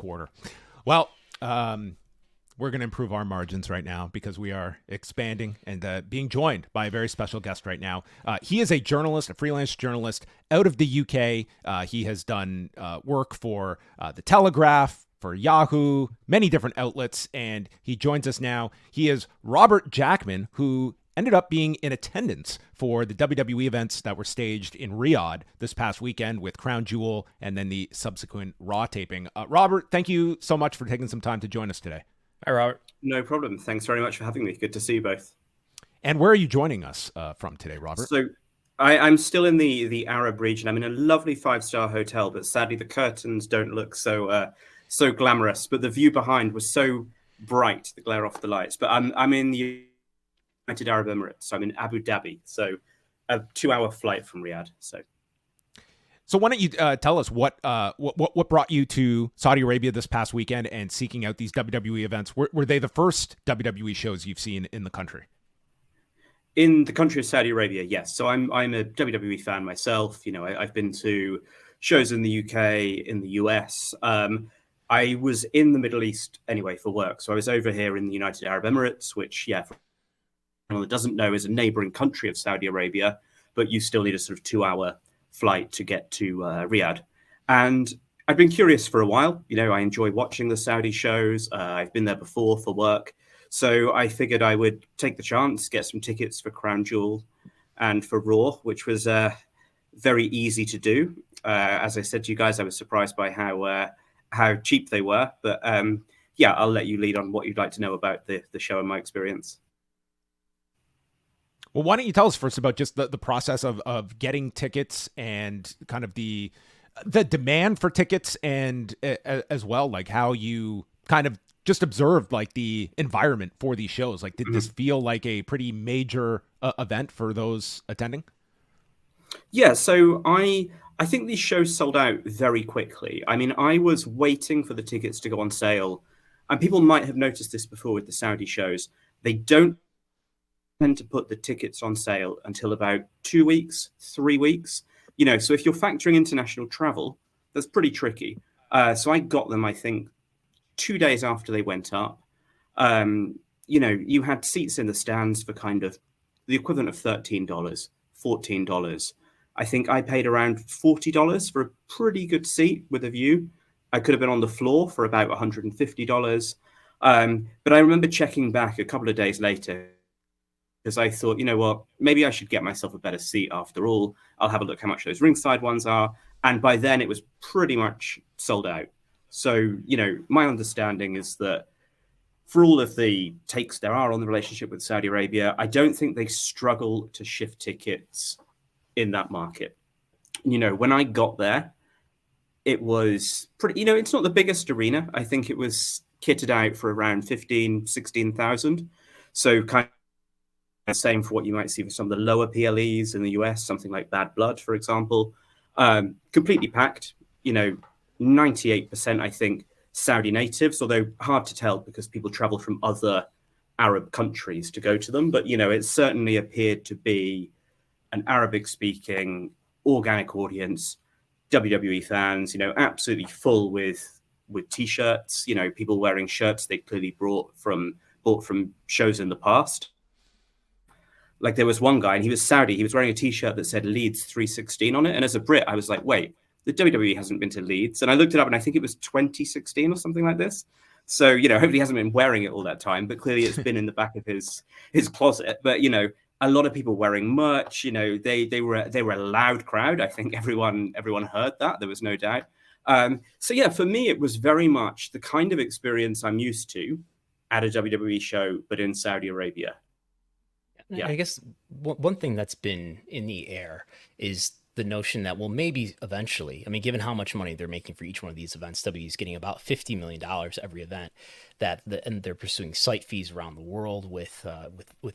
quarter. Well, we're going to improve our margins right now because we are expanding and being joined by a very special guest right now. He is a journalist, a freelance journalist out of the UK. He has done work for the Telegraph, for Yahoo, many different outlets, and he joins us now. He is Robert Jackman, who ended up being in attendance for the WWE events that were staged in Riyadh this past weekend with Crown Jewel and then the subsequent Raw taping. Robert, thank you so much for taking some time to join us today. Hi, Robert. No problem. Thanks very much for having me. Good to see you both. And where are you joining us from today, Robert? So I'm still in the Arab region. I'm in a lovely 5-star hotel, but sadly the curtains don't look so glamorous. But the view behind was so bright, the glare off the lights. But I'm in the United Arab Emirates. I'm in Abu Dhabi, so a 2-hour flight from Riyadh. So why don't you tell us what brought you to Saudi Arabia this past weekend and seeking out these WWE events? Were they the first WWE shows you've seen in the country? In the country of Saudi Arabia, yes. So I'm a WWE fan myself. You know, I've been to shows in the UK, in the US. I was in the Middle East anyway for work. So I was over here in the United Arab Emirates, which, yeah, for anyone that doesn't know, is a neighboring country of Saudi Arabia, but you still need a sort of 2-hour flight to get to Riyadh. And I've been curious for a while. You know, I enjoy watching the Saudi shows. I've been there before for work. So I figured I would take the chance, get some tickets for Crown Jewel and for Raw, which was very easy to do. As I said to you guys, I was surprised by how cheap they were. But yeah, I'll let you lead on what you'd like to know about the show and my experience. Well, why don't you tell us first about just the process of getting tickets and kind of the demand for tickets, and as well, like how you kind of just observed like the environment for these shows. Like, did this feel like a pretty major event for those attending? Yeah, so I think these shows sold out very quickly. I mean, I was waiting for the tickets to go on sale, and people might have noticed this before with the Saudi shows. They don't tend to put the tickets on sale until about 2 weeks, 3 weeks. You know, so if you're factoring international travel, that's pretty tricky. So I got them, I think, 2 days after they went up. You know, you had seats in the stands for kind of the equivalent of $13, $14. I think I paid around $40 for a pretty good seat with a view. I could have been on the floor for about $150. But I remember checking back a couple of days later, because I thought, you know what, maybe I should get myself a better seat after all. I'll have a look how much those ringside ones are. And by then it was pretty much sold out. So, you know, my understanding is that for all of the takes there are on the relationship with Saudi Arabia, I don't think they struggle to shift tickets in that market. You know, when I got there, it was pretty, you know, it's not the biggest arena. I think it was kitted out for around 15, 16,000. So kind of the same for what you might see for some of the lower PLEs in the US, something like Bad Blood, for example. Completely packed, you know, 98%, I think, Saudi natives, although hard to tell because people travel from other Arab countries to go to them. But, you know, it certainly appeared to be an Arabic-speaking, organic audience, WWE fans, you know, absolutely full with T-shirts, you know, people wearing shirts they clearly bought from shows in the past. Like there was one guy, and he was Saudi. He was wearing a T-shirt that said Leeds 316 on it. And as a Brit, I was like, wait, the WWE hasn't been to Leeds. And I looked it up, and I think it was 2016 or something like this. So, you know, hopefully he hasn't been wearing it all that time, but clearly it's been in the back of his closet. But, you know, a lot of people wearing merch, you know, they were a loud crowd. I think everyone heard that. There was no doubt. So, yeah, for me, it was very much the kind of experience I'm used to at a WWE show, but in Saudi Arabia. Yeah. I guess one thing that's been in the air is the notion that, well, maybe eventually, I mean, given how much money they're making for each one of these events, W is getting about $50 million every event, and they're pursuing site fees around the world with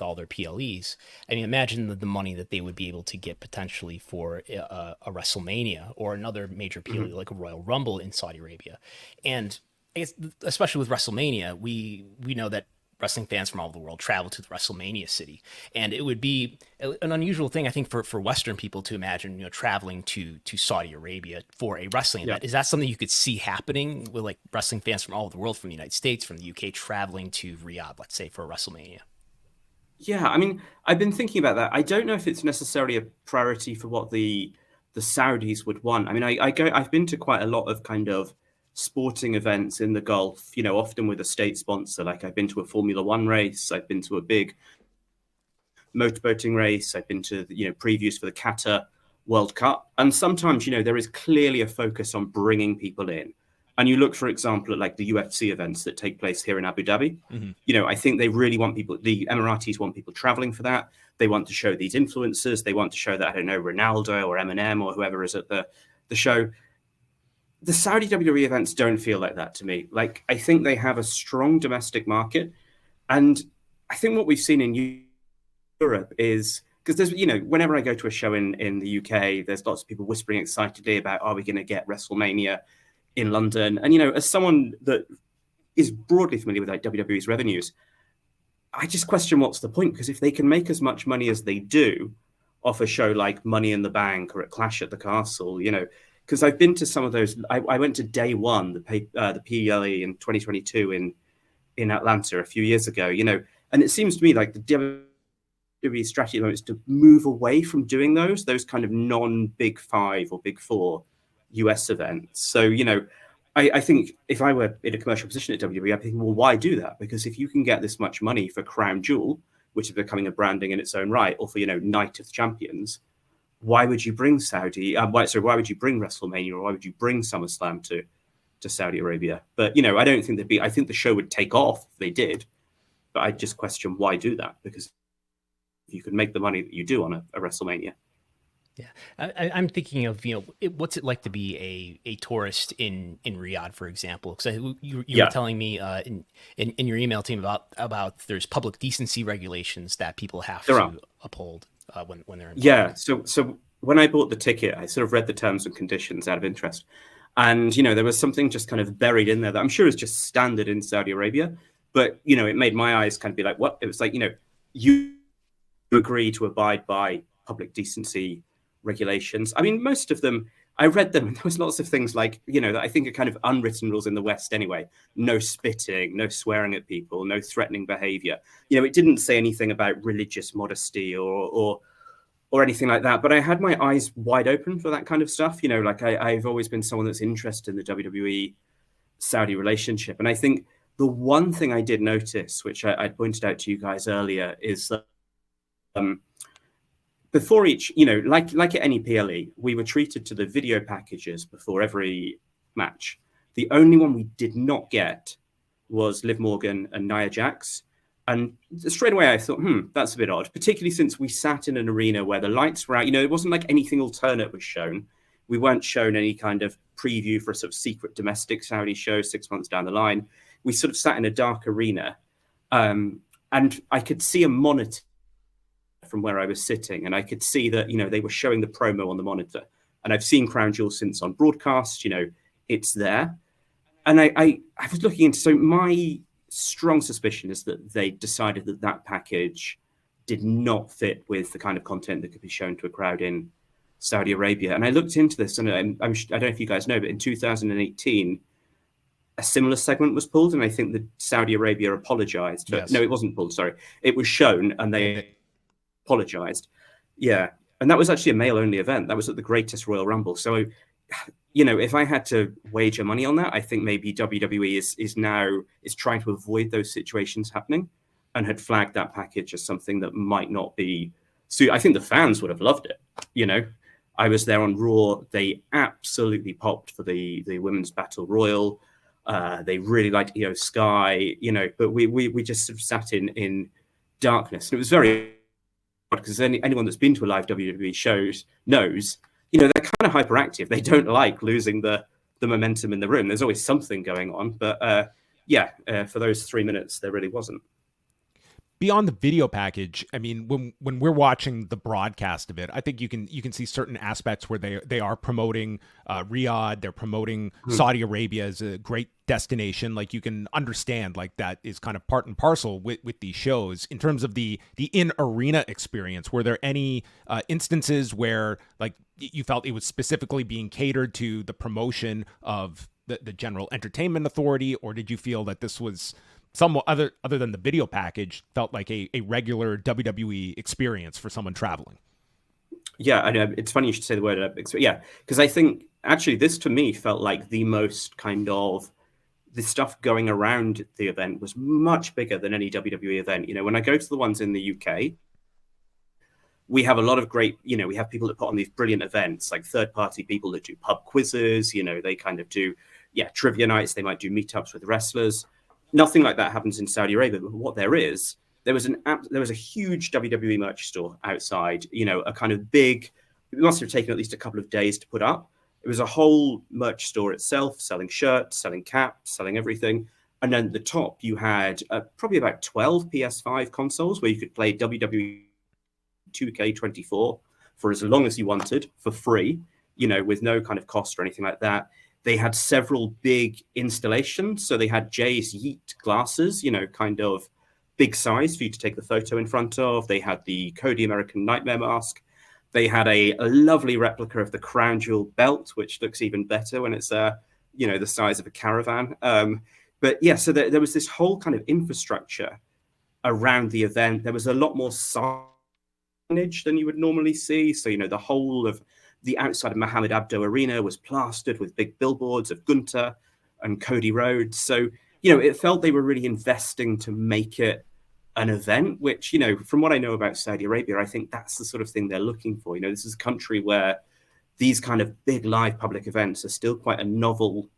all their PLEs. I mean, imagine the money that they would be able to get potentially for a WrestleMania or another major PLE like a Royal Rumble in Saudi Arabia. And I guess, especially with WrestleMania, we know that wrestling fans from all over the world travel to the WrestleMania city. And it would be an unusual thing, I think, for Western people to imagine, traveling to Saudi Arabia for a wrestling event. Is that something you could see happening with like wrestling fans from all over the world, from the United States, from the UK, traveling to Riyadh, let's say, for a WrestleMania? Yeah, I mean, I've been thinking about that. I don't know if it's necessarily a priority for what the Saudis would want. I mean, I've been to quite a lot of kind of sporting events in the Gulf, often with a state sponsor. Like I've been to a Formula One race, I've been to a big motorboating race, I've been to previews for the Qatar World Cup, and sometimes there is clearly a focus on bringing people in. And you look, for example, at like the UFC events that take place here in Abu Dhabi. Mm-hmm. I think they really want people, the Emiratis want people traveling for that. They want to show these influencers. They want to show that, I don't know, Ronaldo or Eminem or whoever is at the show. The Saudi WWE events don't feel like that to me. Like, I think they have a strong domestic market. And I think what we've seen in Europe is, because there's, whenever I go to a show in the UK, there's lots of people whispering excitedly about, are we going to get WrestleMania in London? And, as someone that is broadly familiar with like WWE's revenues, I just question what's the point, because if they can make as much money as they do off a show like Money in the Bank or at Clash at the Castle, because I've been to some of those. I went to day one, the PLE in 2022 in Atlanta a few years ago, and it seems to me like the WWE strategy at the moment is to move away from doing those kind of non-Big Five or Big Four US events. So, I think if I were in a commercial position at WWE, I'd think, well, why do that? Because if you can get this much money for Crown Jewel, which is becoming a branding in its own right, or for, Night of the Champions, why would you bring why would you bring WrestleMania, or why would you bring SummerSlam to Saudi Arabia? But, I don't think I think the show would take off if they did, but I just question why do that? Because you could make the money that you do on a WrestleMania. Yeah, I'm thinking of what's it like to be a tourist in Riyadh, for example? Because you were telling me in your email team about there's public decency regulations that people have to uphold when they're in. Yeah, so when I bought the ticket, I sort of read the terms and conditions out of interest, and there was something just kind of buried in there that I'm sure is just standard in Saudi Arabia, but it made my eyes kind of be like, what? It was like you agree to abide by public decency regulations. I mean, most of them, I read them, and there was lots of things like, that I think are kind of unwritten rules in the West anyway. No spitting, no swearing at people, no threatening behavior. It didn't say anything about religious modesty or anything like that. But I had my eyes wide open for that kind of stuff. Like I've always been someone that's interested in the WWE Saudi relationship. And I think the one thing I did notice, which I pointed out to you guys earlier, is that before each, like at any PLE, we were treated to the video packages before every match. The only one we did not get was Liv Morgan and Nia Jax. And straight away I thought, that's a bit odd, particularly since we sat in an arena where the lights were out. It wasn't like anything alternate was shown. We weren't shown any kind of preview for a sort of secret domestic Saudi show 6 months down the line. We sort of sat in a dark arena, and I could see a monitor from where I was sitting, and I could see that they were showing the promo on the monitor. And I've seen Crown Jewel since on broadcast. It's there, and I was looking into. So my strong suspicion is that they decided that package did not fit with the kind of content that could be shown to a crowd in Saudi Arabia. And I looked into this, and I don't know if you guys know, but in 2018, a similar segment was pulled, and I think that Saudi Arabia apologized. But no, it wasn't pulled. Sorry, it was shown, and they apologized. Yeah, and that was actually a male-only event. That was at the Greatest Royal Rumble. So, if I had to wager money on that, I think maybe WWE is trying to avoid those situations happening, and had flagged that package as something that might not be. So I think the fans would have loved it. I was there on Raw. They absolutely popped for the Women's Battle Royal. They really liked Io Sky. But we just sort of sat in darkness, and it was very, because anyone that's been to a live WWE shows knows, they're kind of hyperactive. They don't like losing the momentum in the room. There's always something going on. But for those 3 minutes, there really wasn't. beyond the video package, I mean, when we're watching the broadcast of it, I think you can see certain aspects where they are promoting Riyadh, they're promoting Saudi Arabia as a great destination. Like, you can understand, like, that is kind of part and parcel with these shows. In terms of the in arena experience, were there any instances where, like, you felt it was specifically being catered to the promotion of the General Entertainment Authority, or did you feel that this was somewhat other than the video package, felt like a regular WWE experience for someone traveling? Yeah, I know. It's funny you should say the word yeah, because I think actually this to me felt like the most kind of the stuff going around the event was much bigger than any WWE event. You know, when I go to the ones in the UK, we have a lot of great, you know, we have people that put on these brilliant events, like third-party people that do pub quizzes, you know, they kind of do, trivia nights, they might do meetups with wrestlers. Nothing like that happens in Saudi Arabia, but what there was a huge WWE merch store outside, you know, a kind of big, it must have taken at least a couple of days to put up. It was a whole merch store itself, selling shirts, selling caps, selling everything. And then at the top, you had probably about 12 PS5 consoles where you could play WWE 2K24 for as long as you wanted for free, you know, with no kind of cost or anything like that. They had several big installations. So they had Jay's Yeet glasses, you know, kind of big size for you to take the photo in front of. They had the Cody American Nightmare mask. They had a lovely replica of the Crown Jewel belt, which looks even better when it's, you know, the size of a caravan. But yeah, so there was this whole kind of infrastructure around the event. There was a lot more signage than you would normally see. So, you know, the whole of the outside of Mohammed Abdo Arena was plastered with big billboards of Gunter and Cody Rhodes. So, you know, it felt they were really investing to make it an event, which, you know, from what I know about Saudi Arabia, I think that's the sort of thing they're looking for. You know, this is a country where these kind of big live public events are still quite a novel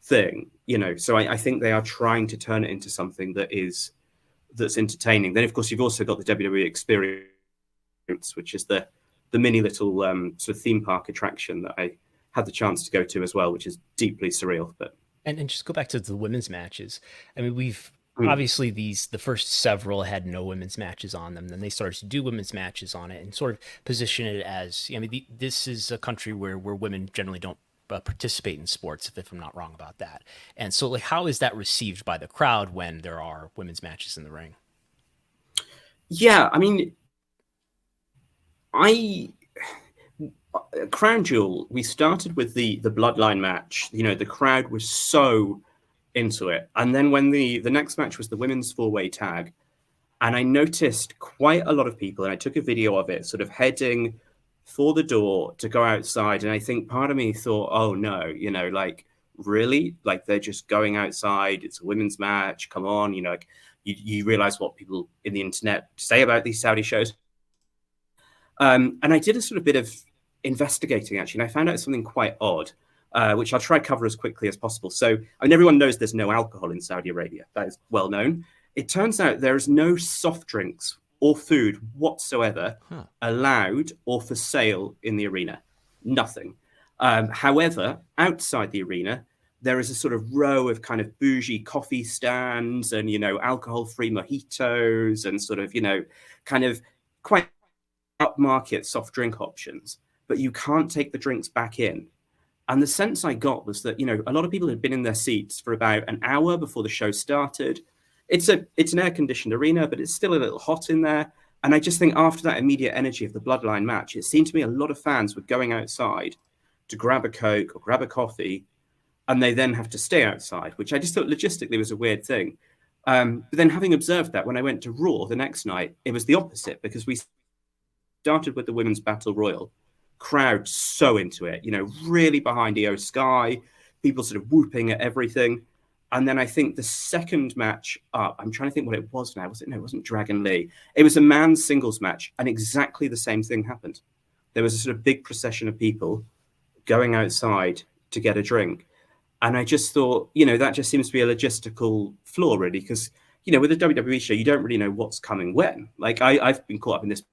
thing, you know. So I think they are trying to turn it into something that's entertaining. Then, of course, you've also got the WWE Experience, which is the mini little sort of theme park attraction that I had the chance to go to as well, which is deeply surreal. But and just go back to the women's matches. I mean, we've obviously the first several had no women's matches on them. Then they started to do women's matches on it and sort of position it as, I mean, this is a country where women generally don't participate in sports, if I'm not wrong about that. And so, like, how is that received by the crowd when there are women's matches in the ring? Yeah, I mean, Crown Jewel, we started with the Bloodline match. You know, the crowd was so into it. And then when the next match was the women's four-way tag, and I noticed quite a lot of people, and I took a video of it, sort of heading for the door to go outside. And I think part of me thought, oh no, you know, like, really? Like, they're just going outside. It's a women's match. Come on, you know, like, you realize what people in the internet say about these Saudi shows. And I did a sort of bit of investigating, actually, and I found out something quite odd, which I'll try to cover as quickly as possible. So, I mean, everyone knows there's no alcohol in Saudi Arabia. That is well known. It turns out there is no soft drinks or food whatsoever allowed or for sale in the arena. Nothing. However, outside the arena, there is a sort of row of kind of bougie coffee stands and, you know, alcohol-free mojitos and sort of, you know, kind of quite upmarket soft drink options. But you can't take the drinks back in. And the sense I got was that, you know, a lot of people had been in their seats for about an hour before the show started. It's an air-conditioned arena, but it's still a little hot in there. And I just think after that immediate energy of the Bloodline match, it seemed to me a lot of fans were going outside to grab a Coke or grab a coffee, and they then have to stay outside, which I just thought logistically was a weird thing. But then having observed that, when I went to Raw the next night, it was the opposite, because we started with the Women's Battle Royal. Crowd so into it, you know, really behind Io Sky, people sort of whooping at everything. And then I think the second match up, I'm trying to think what it was now. It wasn't Dragon Lee. It was a man's singles match, and exactly the same thing happened. There was a sort of big procession of people going outside to get a drink. And I just thought, you know, that just seems to be a logistical flaw, really, because, you know, with a WWE show, you don't really know what's coming when. Like, I've been caught up in this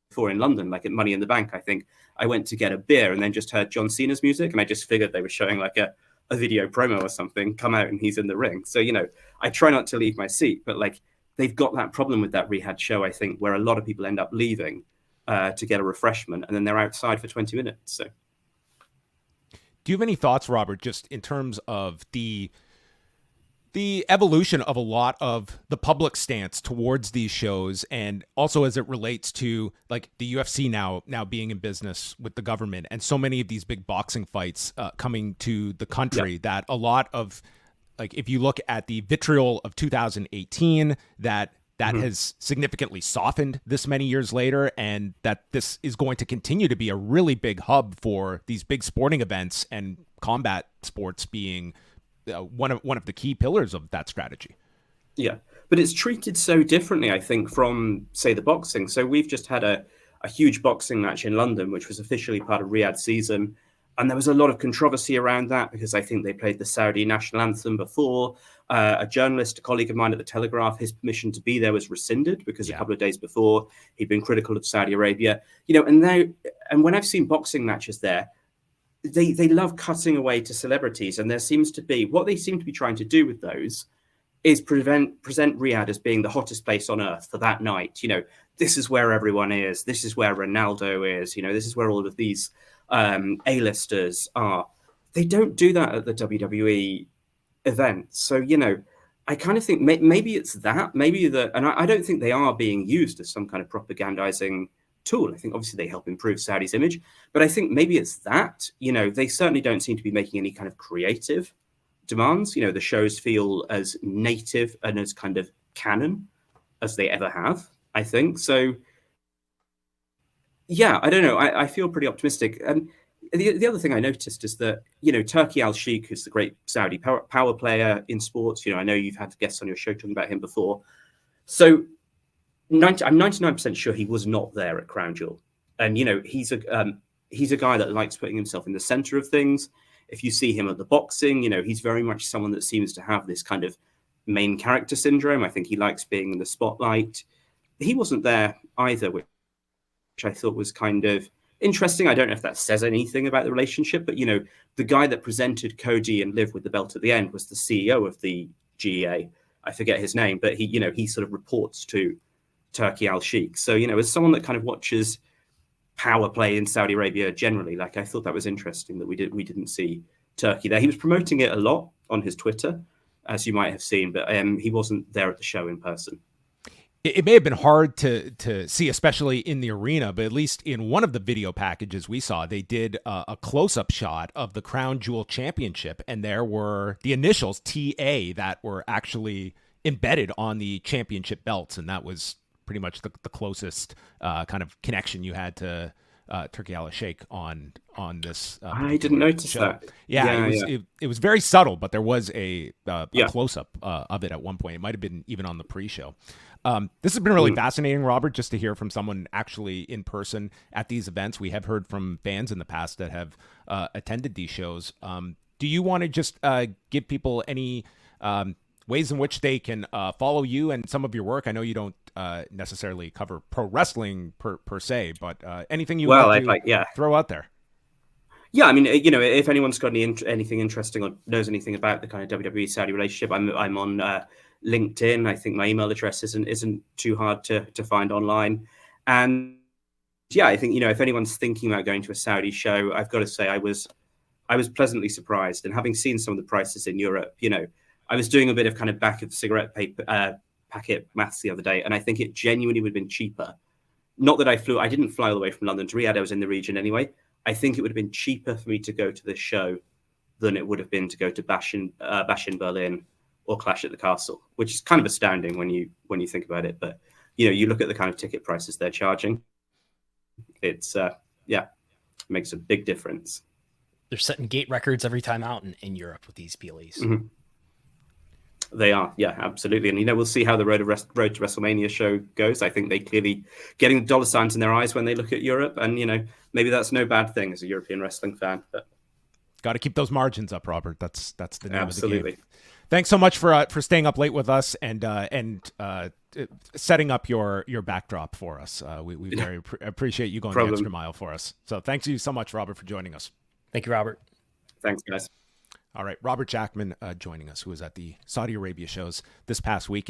before in London, like at Money in the Bank. I think I went to get a beer and then just heard John Cena's music, and I just figured they were showing like a video promo or something, come out and he's in the ring. So, you know, I try not to leave my seat, but like they've got that problem with that Riyadh show, I think, where a lot of people end up leaving to get a refreshment, and then they're outside for 20 minutes. So, do you have any thoughts, Robert, just in terms of the evolution of a lot of the public stance towards these shows, and also as it relates to like the UFC now being in business with the government and so many of these big boxing fights coming to the country, that a lot of, like, if you look at the vitriol of 2018, that has significantly softened this many years later, and that this is going to continue to be a really big hub for these big sporting events, and combat sports being one of the key pillars of that strategy. Yeah, but it's treated so differently, I think, from, say, the boxing. So we've just had a huge boxing match in London, which was officially part of Riyadh season. And there was a lot of controversy around that because I think they played the Saudi national anthem before. A journalist, a colleague of mine at the Telegraph, his permission to be there was rescinded because a couple of days before he'd been critical of Saudi Arabia. And when I've seen boxing matches there, they love cutting away to celebrities, and what they seem to be trying to do with those is present Riyadh as being the hottest place on earth for that night. This is where everyone is. This is where Ronaldo is. This is where all of these A-listers are. They don't do that at the WWE events. So, I kind of think maybe it's that, and I don't think they are being used as some kind of propagandizing tool. I think obviously they help improve Saudi's image, but I think maybe it's that, they certainly don't seem to be making any kind of creative demands. The shows feel as native and as kind of canon as they ever have, I think. So yeah, I don't know. I feel pretty optimistic. And the other thing I noticed is that, Turki Al-Sheikh, who's the great Saudi power player in sports, I know you've had guests on your show talking about him before. So I'm 99% sure he was not there at Crown Jewel. And, he's a guy that likes putting himself in the center of things. If you see him at the boxing, he's very much someone that seems to have this kind of main character syndrome. I think he likes being in the spotlight. He wasn't there either, which I thought was kind of interesting. I don't know if that says anything about the relationship, but, the guy that presented Cody and Liv with the belt at the end was the CEO of the GEA. I forget his name, but he sort of reports to Turki Al-Sheikh. So, as someone that kind of watches power play in Saudi Arabia generally, I thought that was interesting that we didn't see Turkey there. He was promoting it a lot on his Twitter, as you might have seen, but he wasn't there at the show in person. It may have been hard to see, especially in the arena, but at least in one of the video packages we saw, they did a close-up shot of the Crown Jewel Championship, and there were the initials TA that were actually embedded on the championship belts, and that was pretty much the closest kind of connection you had to Turki Al-Sheikh on this. I didn't notice show. that. It was very subtle, but there was a close-up of it at one point. It might have been even on the pre-show. This has been really fascinating, Robert, just to hear from someone actually in person at these events. We have heard from fans in the past that have attended these shows. Do you want to just give people any ways in which they can follow you and some of your work? I know you don't necessarily cover pro wrestling per se, but anything you want to throw out there. Yeah, I mean, if anyone's got anything interesting or knows anything about the kind of WWE Saudi relationship, I'm on LinkedIn. I think my email address isn't too hard to find online. And yeah, I think, if anyone's thinking about going to a Saudi show, I've got to say I was pleasantly surprised. And having seen some of the prices in Europe, I was doing a bit of kind of back of cigarette paper packet maths the other day, and I think it genuinely would have been cheaper. Not that I didn't fly all the way from London to Riyadh. I was in the region anyway. I think it would have been cheaper for me to go to this show than it would have been to go to Bash in Berlin or Clash at the Castle, which is kind of astounding when you think about it. But you look at the kind of ticket prices they're charging. It's it makes a big difference. They're setting gate records every time out in Europe with these PLEs. Mm-hmm. They are, yeah, absolutely. And, we'll see how the Road to WrestleMania show goes. I think they clearly getting dollar signs in their eyes when they look at Europe. And, maybe that's no bad thing as a European wrestling fan. But got to keep those margins up, Robert. That's the name absolutely. of the game. Thanks so much for staying up late with us and setting up your backdrop for us. We very appreciate you going the extra mile for us. So thanks you so much, Robert, for joining us. Thank you, Robert. Thanks, guys. All right, Robert Jackman joining us, who was at the Saudi Arabia shows this past weekend.